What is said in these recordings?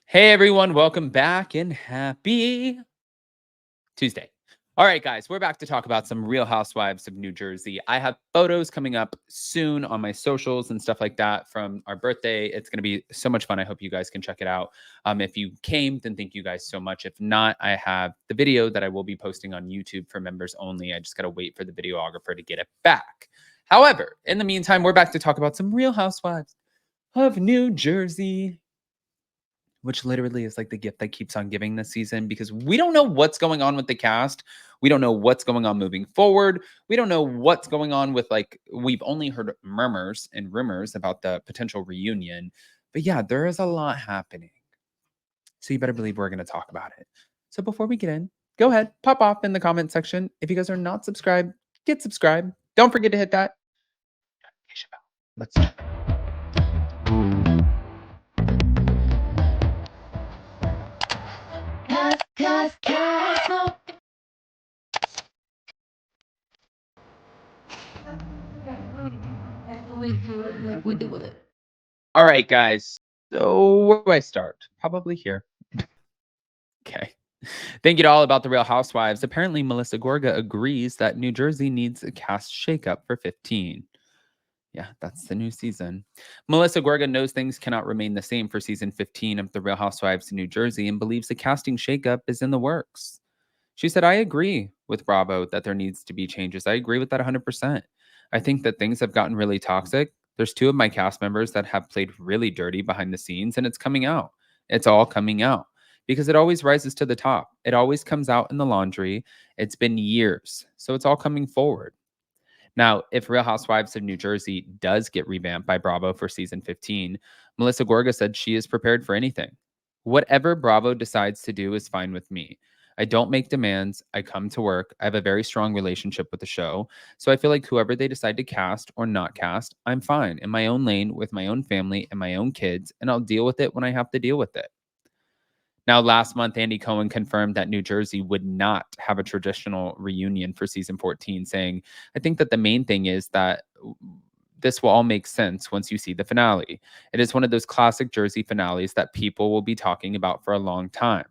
Hey everyone, welcome back and happy Tuesday. All right, guys, we're back to talk about some Real Housewives of New Jersey. I have photos coming up soon on my socials and stuff like that from our birthday. It's going to be so much fun. I hope you guys can check it out. If you came, then thank you guys so much. If not, I have the video that I will be posting on YouTube for members only. I just got to wait for the videographer to get it back. However, in the meantime, we're back to talk about some Real Housewives of New Jersey, which literally is like the gift that keeps on giving this season because we don't know what's going on with the cast. We don't know what's going on moving forward. We don't know what's going on with, like, we've only heard murmurs and rumors about the potential reunion. But yeah, there is a lot happening. So you better believe we're going to talk about it. So before we get in, go ahead, pop off in the comment section. If you guys are not subscribed, get subscribed. Don't forget to hit that notification bell. Let's start. All right, guys. So where do I start? Probably here. Okay. Thank you to All About the Real Housewives. Apparently, Melissa Gorga agrees that New Jersey needs a cast shakeup for 15. Yeah, that's the new season. Melissa Gorga knows things cannot remain the same for season 15 of The Real Housewives of New Jersey and believes a casting shakeup is in the works. She said, I agree with Bravo that there needs to be changes. I agree with that 100%. I think that things have gotten really toxic. There's two of my cast members that have played really dirty behind the scenes, and it's coming out. It's all coming out because it always rises to the top. It always comes out in the laundry. It's been years. So it's all coming forward. Now, if Real Housewives of New Jersey does get revamped by Bravo for season 15, Melissa Gorga said she is prepared for anything. Whatever Bravo decides to do is fine with me. I don't make demands. I come to work. I have a very strong relationship with the show. So I feel like whoever they decide to cast or not cast, I'm fine in my own lane with my own family and my own kids, and I'll deal with it when I have to deal with it. Now, last month, Andy Cohen confirmed that New Jersey would not have a traditional reunion for season 14, saying, I think that the main thing is that this will all make sense once you see the finale. It is one of those classic Jersey finales that people will be talking about for a long time.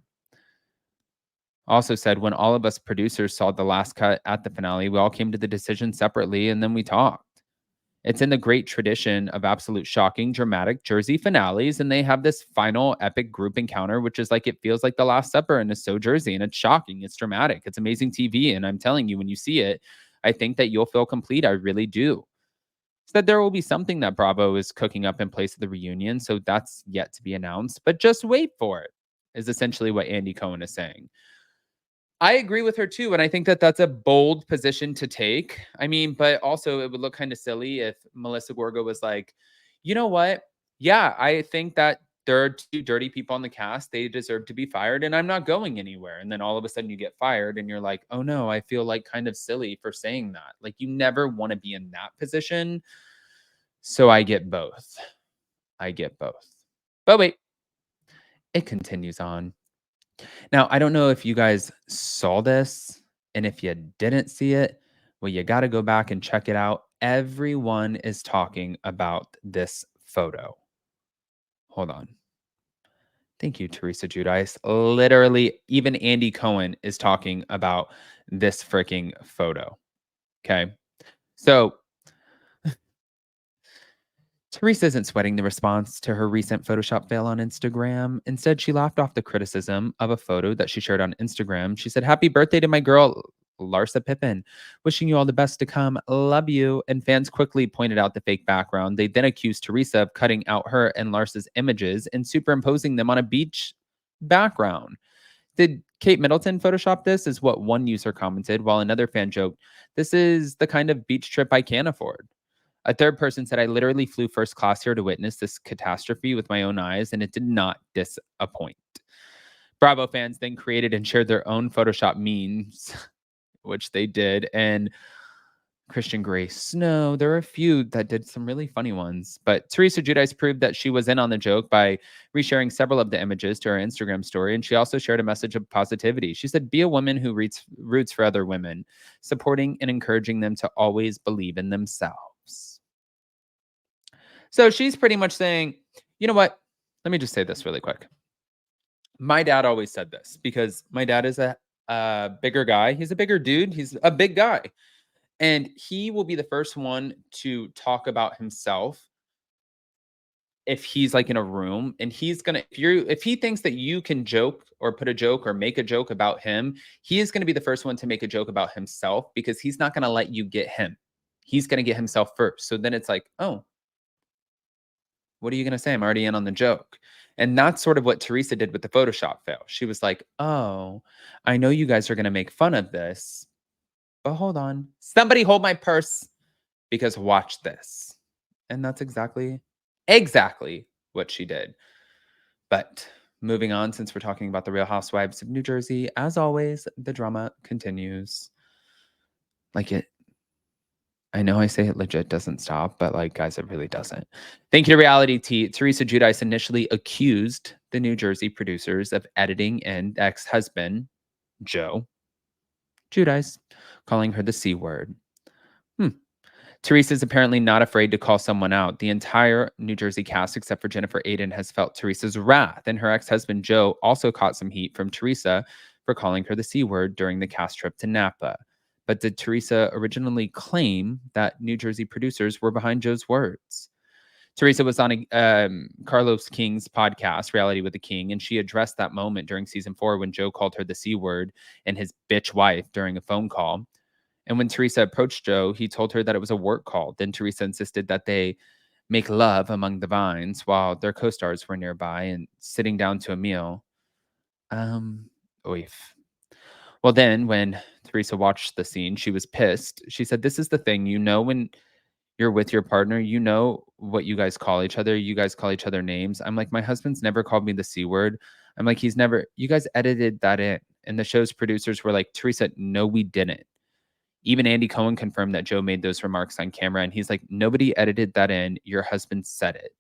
Also said, when all of us producers saw the last cut at the finale, we all came to the decision separately and then we talked. It's in the great tradition of absolute shocking, dramatic Jersey finales. And they have this final epic group encounter, which is like, it feels like the Last Supper and it's so Jersey and it's shocking. It's dramatic. It's amazing TV. And I'm telling you, when you see it, I think that you'll feel complete. I really do. Said there will be something that Bravo is cooking up in place of the reunion. So that's yet to be announced, but just wait for it, is essentially what Andy Cohen is saying. I agree with her too, and I think that that's a bold position to take. I mean, but also it would look kind of silly if Melissa Gorga was like, "You know what? Yeah, I think that there are two dirty people on the cast. They deserve to be fired, and I'm not going anywhere." And then all of a sudden you get fired, and you're like, "Oh no, I feel like kind of silly for saying that." Like you never want to be in that position. So I get both. I get both. But wait, it continues on. Now, I don't know if you guys saw this, and if you didn't see it, well, you got to go back and check it out. Everyone is talking about this photo. Hold on. Thank you, Teresa Giudice. Literally, even Andy Cohen is talking about this freaking photo. Okay. So Teresa isn't sweating the response to her recent Photoshop fail on Instagram. Instead, she laughed off the criticism of a photo that she shared on Instagram. She said, Happy birthday to my girl, Larsa Pippen. Wishing you all the best to come. Love you. And fans quickly pointed out the fake background. They then accused Teresa of cutting out her and Larsa's images and superimposing them on a beach background. Did Kate Middleton Photoshop this? Is what one user commented, while another fan joked, This is the kind of beach trip I can't afford. A third person said, I literally flew first class here to witness this catastrophe with my own eyes, and it did not disappoint. Bravo fans then created and shared their own Photoshop memes, which they did. And Christian Grey Snow, there were a few that did some really funny ones. But Teresa Giudice proved that she was in on the joke by resharing several of the images to her Instagram story. And she also shared a message of positivity. She said, Be a woman who roots for other women, supporting and encouraging them to always believe in themselves. So she's pretty much saying, you know what? Let me just say this really quick. My dad always said this because my dad is a bigger guy. He's a bigger dude. He's a big guy. And he will be the first one to talk about himself if he's like in a room, and he's gonna if he thinks that you can joke or put a joke or make a joke about him, he is gonna be the first one to make a joke about himself because he's not gonna let you get him. He's gonna get himself first. So then it's like, oh, what are you gonna say? I'm already in on the joke. And that's sort of what Teresa did with the Photoshop fail. She was like, oh, I know you guys are gonna make fun of this, but hold on. Somebody hold my purse because watch this. And that's exactly what she did. But moving on, since we're talking about the Real Housewives of New Jersey, as always, the drama continues. Like it, I know I say it legit doesn't stop, but like, guys, it really doesn't. Thank you to Reality T. Teresa Giudice initially accused the New Jersey producers of editing and ex-husband, Joe Giudice, calling her the C word. Teresa's apparently not afraid to call someone out. The entire New Jersey cast, except for Jennifer Aiden, has felt Teresa's wrath, and her ex-husband Joe also caught some heat from Teresa for calling her the C word during the cast trip to Napa. But did Teresa originally claim that New Jersey producers were behind Joe's words? Teresa was on Carlos King's podcast, Reality with the King, and she addressed that moment during season 4 when Joe called her the C word and his bitch wife during a phone call. And when Teresa approached Joe, he told her that it was a work call. Then Teresa insisted that they make love among the vines while their co-stars were nearby and sitting down to a meal. Oif. Well, then when Teresa watched the scene, she was pissed. She said, "This is the thing, when you're with your partner, you know what you guys call each other. You guys call each other names." I'm like, "My husband's never called me the C word." I'm like, you guys edited that in. And the show's producers were like, "Teresa, no, we didn't." Even Andy Cohen confirmed that Joe made those remarks on camera, and he's like, "Nobody edited that in. Your husband said it."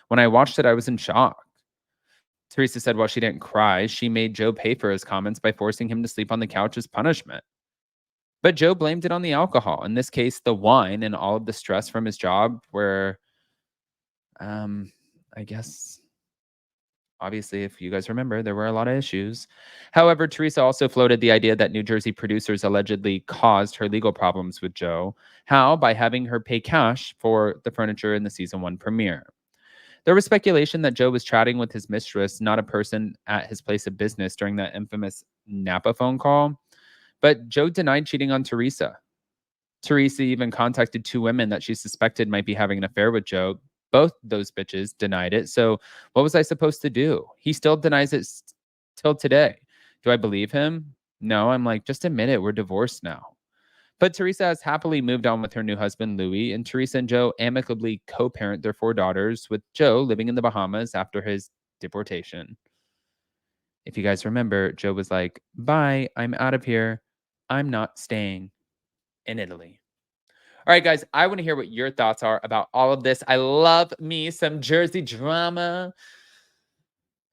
When I watched it, I was in shock. Teresa said while she didn't cry, she made Joe pay for his comments by forcing him to sleep on the couch as punishment. But Joe blamed it on the alcohol, in this case, the wine and all of the stress from his job, where, I guess, obviously, if you guys remember, there were a lot of issues. However, Teresa also floated the idea that New Jersey producers allegedly caused her legal problems with Joe. How? By having her pay cash for the furniture in the season 1 premiere. There was speculation that Joe was chatting with his mistress, not a person at his place of business during that infamous Napa phone call. But Joe denied cheating on Teresa. Teresa even contacted 2 women that she suspected might be having an affair with Joe. Both those bitches denied it. So what was I supposed to do? He still denies it till today. Do I believe him? No, I'm like, just admit it. We're divorced now. But Teresa has happily moved on with her new husband, Louis, and Teresa and Joe amicably co-parent their 4 daughters, with Joe living in the Bahamas after his deportation. If you guys remember, Joe was like, bye, I'm out of here. I'm not staying in Italy. All right, guys, I want to hear what your thoughts are about all of this. I love me some Jersey drama,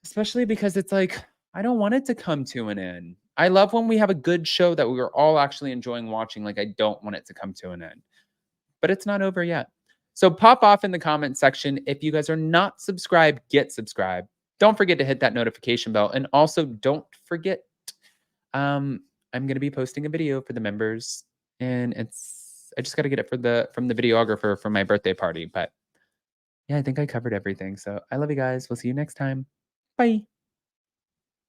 especially because it's like, I don't want it to come to an end. I love when we have a good show that we are all actually enjoying watching. Like, I don't want it to come to an end, but it's not over yet. So pop off in the comment section. If you guys are not subscribed, get subscribed. Don't forget to hit that notification bell. And also don't forget, I'm going to be posting a video for the members, and I just got to get it from the videographer for my birthday party. But yeah, I think I covered everything. So I love you guys. We'll see you next time. Bye.